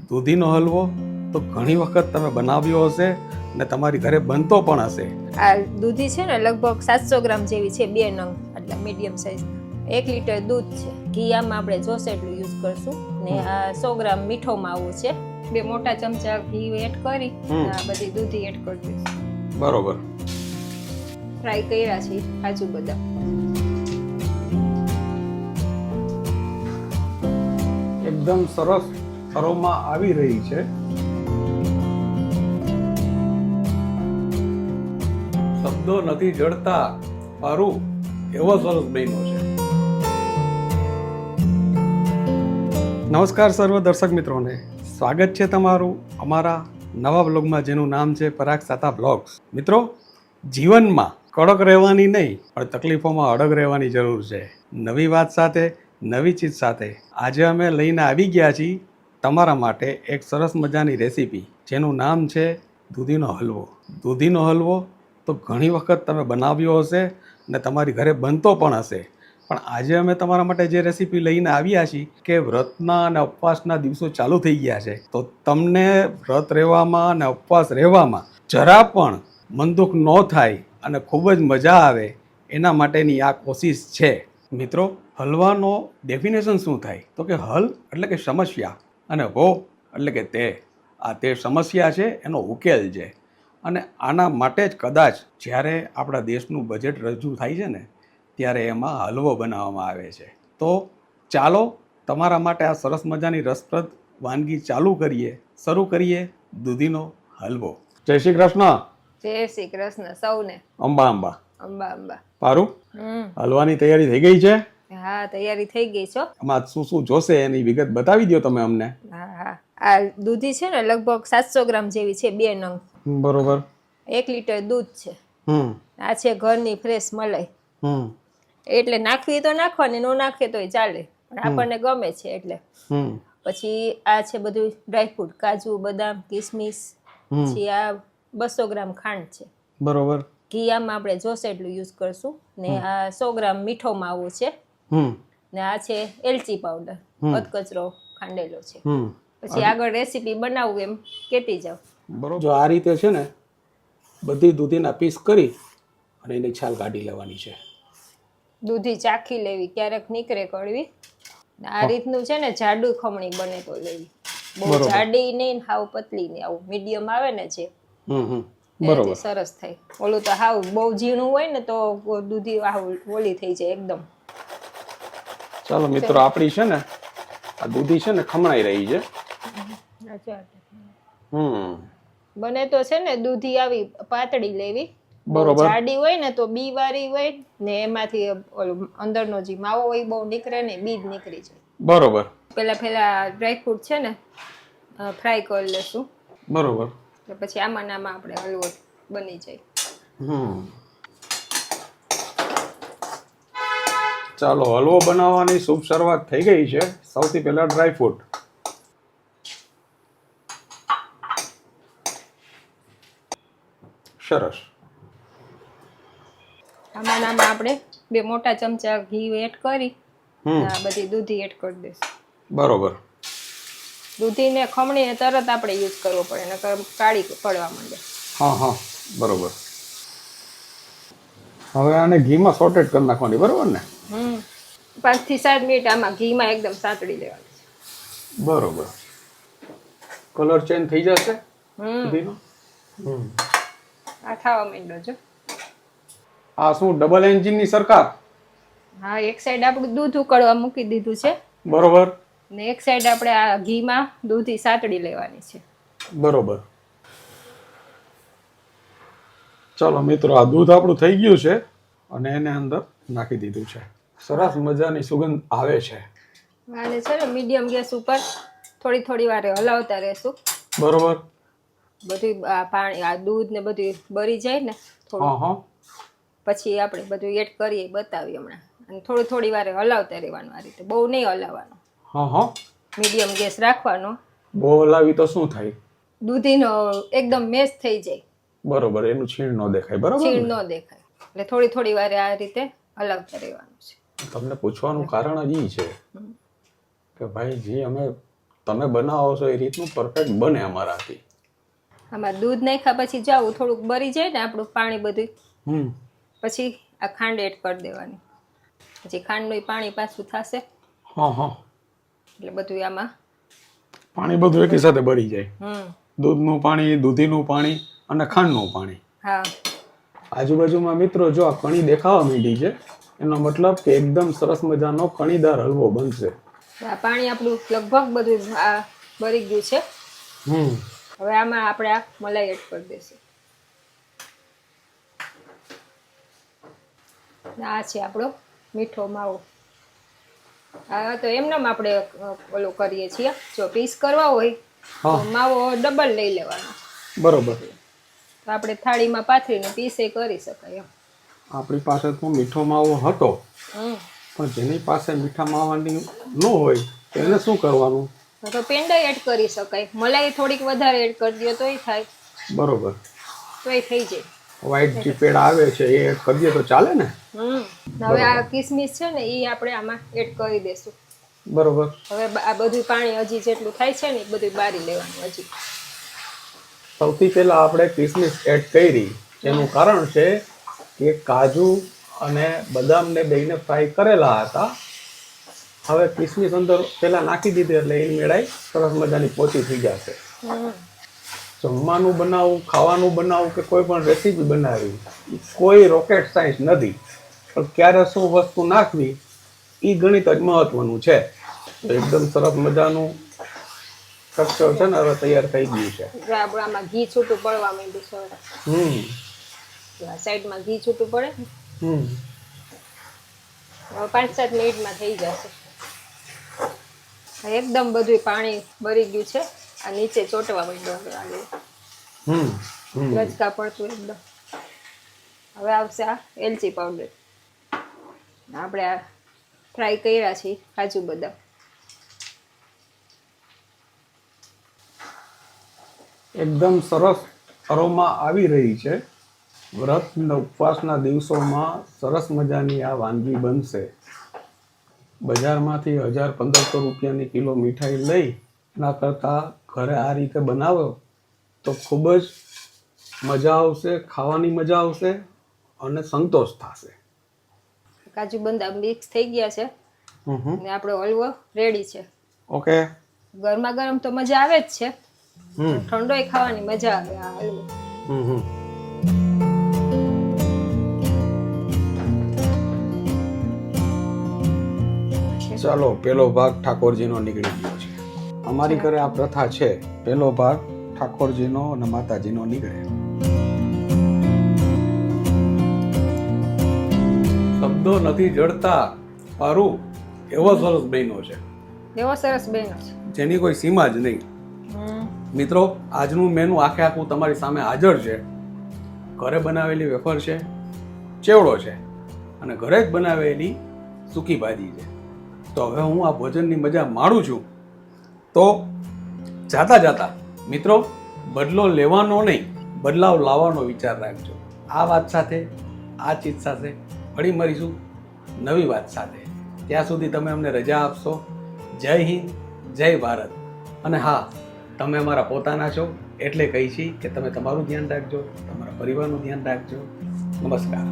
દૂધીનો હલવો તો ઘણી વખત તમે બનાવ્યો હશે ને તમારી ઘરે બનતો પણ હશે. આ દૂધી છે ને લગભગ 700 ગ્રામ જેવી છે, 2 નંગ એટલે મીડિયમ સાઈઝ. 1 લીટર દૂધ છે. ઘી આમાં આપણે જોશે એટલું યુઝ કરશું ને આ 100 ગ્રામ મીઠો માવો છે. 2 મોટા ચમચા ઘી એડ કરી આ બધી દૂધી એડ કરી દઈશું. બરોબર. ફ્રાય કર્યા છે કાજુ બદામ. એકદમ સરસ અરોમા આવી રહી છે. શબ્દો નથી જડતા પારું એવો સરસ બન્યો છે. નમસ્કાર સર્વ દર્શક મિત્રોને, સ્વાગત છે તમારું અમારા નવા બ્લોગમાં જેનું નામ છે પરાગ સાતા બ્લોગ્સ. મિત્રો, જીવનમાં કડક રહેવાની નહીં પણ તકલીફોમાં અડગ રહેવાની જરૂર છે. નવી વાત સાથે, નવી ચીજ સાથે આજે અમે લઈને આવી ગયા છીએ તમારા માટે એક સરસ મજાની રેસીપી જેનું નામ છે દૂધીનો હલવો. દૂધીનો હલવો તો ઘણી વખત તમે બનાવ્યો હશે ને તમારી ઘરે બનતો પણ હશે, પણ આજે અમે તમારા માટે જે રેસીપી લઈને આવ્યા છીએ કે વ્રતના અને ઉપવાસના દિવસો ચાલુ થઈ ગયા છે, તો તમને વ્રત રહેવામાં અને ઉપવાસ રહેવામાં જરા પણ મન દુઃખ ન થાય અને ખૂબ જ મજા આવે એના માટેની આ કોશિશ છે. મિત્રો, હલવાનો ડેફિનેશન શું થાય તો કે હલ એટલે કે સમસ્યા અને હો એટલે કે તે. આ તે સમસ્યા છે, એનો ઉકેલ છે. અને આના માટે જ કદાચ જ્યારે આપણા દેશનું બજેટ રજૂ થાય છે ને ત્યારે એમાં હલવો બનાવવામાં આવે છે. તો ચાલો તમારા માટે આ સરસ મજાની રસપ્રદ વાનગી શરૂ કરીએ દૂધીનો હલવો. જય શ્રી કૃષ્ણ. જય શ્રી કૃષ્ણ સૌને. અંબા અંબા. અંબા અંબા. પારું, હલવાની તૈયારી થઈ ગઈ છે? હા, તૈયારી થઈ ગઈ છે. આમાં શું શું જોશે એની વિગત બતાવી દો તમે અમને. હા હા, આ દૂધી છે ને લગભગ 700 ગ્રામ જેવી છે, 2 નંગ. બરોબર. 1 લીટર દૂધ છે. આ છે ઘરની ફ્રેશ મલાઈ. એટલે નાખવી તો નાખવાની, નો નાખે તોય ચાલે, પણ આપણને ગમે છે એટલે. પછી આ છે બધું ડ્રાયફ્રૂટ, કાજુ બદામ કિસમિસ. પછી આ 200 ગ્રામ ખાંડ છે. બરોબર. ઘી આમાં આપણે જોશે એટલું યુઝ કરશું ને આ 100 ગ્રામ મીઠો માવો છે ને આ છે એલચી પાવડર, અધકચરો ખાંડેલો છે. પછી આગળ રેસીપી બનાવવું એમ કેતી જાવ. બરોબર. જો આ રીતે છે ને બધી દૂધીના પીસ કરી અને એની છાલ કાઢી લેવાની છે. દૂધી ચાખી લેવી, ક્યારેક નીકળે કડવી. આ રીતનું છે ને જાડું ખમણી બને તો લેવી, બહુ જાડી નહીં હાવ પતલી નહીં, આવું મીડિયમ આવે ને જે બરોબર સરસ થાય. ઓલું તો હાવ બહુ ઝીણું હોય ને તો દૂધી હાવ ઓલી થઈ જાય એકદમ. ચાલો મિત્રો, આપણી છે ને આ દૂધી છે ને ખમણાઈ રહી છે. બને તો છે ને દૂધી આવી પાતળી લેવી. બરોબર. જાડી હોય ને તો બી વાળી હોય ને એમાંથી ઓલું અંદરનો જે માવો હોય બહુ નીકળે ને, બીજ નીકળી જાય. બરોબર. પેલા ડ્રાયફ્રૂટ છે ને ફ્રાય કરી લેશું. બરોબર. પછી આમાં આપણે હલવો બની જાય. ચાલો, હલવો બનાવવાની શુભ શરૂઆત થઈ ગઈ છે. સૌથી પહેલા ડ્રાયફ્રૂટ. સરસ. આમાં આપણે 2 મોટા ચમચા ઘી એડ કરી આ બધી દૂધી એડ કરી દઈશું. બરોબર. દૂધીને ખમણીને તરત આપણે યુઝ કરવો પડે, નકર કાળી પડવા માંડે. હા, બરોબર. હવે આને ઘીમાં સોટેડ કરી નાખવાની, બરોબર ને? 5 થી 7 મિનિટ આમાં ઘીમાં એકદમ સાતળી લેવાની છે. બરોબર. કલર ચેન્જ થઈ જશે દૂધીનો. આ ખાવા માંડ્યો છો. આ શું ડબલ એન્જિનની સરકાર? હા, એક સાઈડ આપણું દૂધ ઉકળવા મૂકી દીધું છે. બરોબર. ને એક સાઈડ આપણે આ ઘીમાં દૂધી સાતળી લેવાની છે. બરોબર. ચાલો મિત્રો, આ દૂધ આપણું થઈ ગયું છે અને એને અંદર નાખી દીધું છે. સરસ મજાની સુગંધ આવે છે. આને છે ને મીડિયમ ગેસ ઉપર થોડી વારે હલાવતા રહેશું. બરોબર. બધું આ પાણી, આ દૂધ ને બધું બળી જાય ને થોડું, પછી આપણે બધું એડ કરીએ, બતાવીએ હમણાં. અને થોડી વારે હલાવતા રહેવાનું. આ રીતે બહુ નહીં હલાવવાનું. મીડિયમ ગેસ રાખવાનો. બહુ હલાવી તો શું થાય? દૂધીનો એકદમ મેશ થઈ જાય. બરોબર. એનું છીણ ન દેખાય. બરોબર, છીણ ન દેખાય. એટલે થોડી વારે આ રીતે હલાવતા રહેવાનું છે. તમને પૂછવાનું કારણ જ ઈ છે કે ભાઈ, જે અમે તમે બનાવો છો એ રીતનું પરફેક્ટ બને અમારાથી. આમાં દૂધ નાખ્યા પછી જાવું થોડુંક બરી જાય ને આપણું પાણી બધું, પછી આ ખાંડ એડ કરી દેવાની. પછી ખાંડનું પાણી પાછું થશે. હા હા, એટલે બધું આમાં પાણી બધું એકી સાથે બળી જાય. દૂધનું પાણી, દૂધીનું પાણી અને ખાંડનું પાણી. હા. આજુબાજુમાં મિત્રો જો આ કણી દેખાવા માંડી છે, એનો મતલબ કે એકદમ સરસ મજાનો કણીદાર હલવો બનશે. આ પાણી આપણું લગભગ બધું આ બળી ગયું છે. હવે આમાં આપણે આ મલાઈ એડ કરી દઈશું. આ છે આપણો મીઠો માવો. હા, તો એમનેમ આપણે ઓલું કરીએ છીએ. જો પીસ કરવા હોય તો માવો ડબલ લઈ લેવાનો. બરોબર. તો આપણે થાળીમાં પાથરીને પીસે કરી શકાય એમ. આપણી પાસે તો મીઠો માવો હતો, પણ જેની પાસે મીઠા માવાની ન હોય તો એને શું કરવાનું? તો પેંડા એડ કરી શકાય. મલાઈ થોડીક વધારે એડ કરી દો તોય થાય. બરોબર. તોય થઈ જાય. વ્હાઈટ જે પેડા આવે છે એ એડ કરી દે તો ચાલે ને? હવે આ કિસમિસ છે ને એ આપણે આમાં એડ કરી દેશું. બરોબર. હવે આ બધું પાણી હજી જેટલું થાય છે ને એ બધું બારી લેવાનું. હજી સૌથી પહેલા આપણે કિસમિસ એડ કરી, એનું કારણ છે કે કાજુ અને બદામને બેયને ફ્રાય કરેલા હતા. હવે કિસમિસ અંદર પહેલા નાખી દીધી એટલે એ મેળાઈ સરસ મજાની પોચી થઈ જશે. જમવાનું બનાવવું, ખાવાનું બનાવવું કે કોઈ પણ રેસીપી બનાવવી, કોઈ રોકેટ સાયન્સ નથી, પણ ક્યારે શું વસ્તુ નાખવી એ ગણિત જ મહત્વનું છે. તો એકદમ સરસ મજાનું સ્ટ્રક્ચર છે ને હવે તૈયાર થઈ ગયું છે. આમાં ઘી છૂટું પડવા માંડ્યું છે. સાઈડમાં ઘી છૂટું પડે ને, હવે 5-7 મિનિટમાં થઈ જશે. એકદમ બધું પાણી ભરી ગયું છે. આ નીચે ચોટવા માંડ્યું. રજકા પડતું એકદમ. હવે આવશે આ એલચી પાવડર. આપણે આ ફ્રાય કર્યા છે કાજુ બદામ. એકદમ સરસ અરોમા આવી રહી છે. વ્રત અને ઉપવાસના દિવસોમાં સરસ મજાની આ વાનગી બનશે. બજારમાંથી 1000-1500 રૂપિયાની કિલો મીઠાઈ લઈ એના કરતાં ઘરે આ રીતે બનાવો તો ખૂબ જ મજા આવશે, ખાવાની મજા આવશે અને સંતોષ થશે. કાજુ બદામ મિક્સ થઈ ગયા છે અને આપણો હલવો રેડી છે. ઓકે. ગરમા ગરમ તો મજા આવે જ છે, ઠંડોય ખાવાની મજા આવે આ હલવો. ચાલો, પેલો ભાગ ઠાકોરજીનો નીકળી ગયો છે. અમારી ઘરે આ પ્રથા છે, પેલો ભાગ ઠાકોરજીનો અને માતાજીનો નીકળે. શબ્દો નથી જડતા પારું એવો સરસ બન્યો છે. એવો સરસ બન્યો છે જેની કોઈ સીમા જ નહીં. મિત્રો, આજનું મેનુ આખે આખું તમારી સામે હાજર છે. ઘરે બનાવેલી વેફર છે, ચેવડો છે અને ઘરે જ બનાવેલી સૂકી ભાજી છે. તો હવે હું આ ભોજનની મજા માણું છું. તો જાતા જાતા મિત્રો, બદલો લેવાનો નહીં, બદલાવ લાવવાનો વિચાર રાખજો. આ વાત સાથે, આ ચીજ સાથે ફરી મળીશું નવી વાત સાથે. ત્યાં સુધી તમે અમને રજા આપશો. જય હિન્દ, જય ભારત. અને હા, તમે અમારા પોતાના છો એટલે કહી છીએ કે તમે તમારું ધ્યાન રાખજો, તમારા પરિવારનું ધ્યાન રાખજો. નમસ્કાર.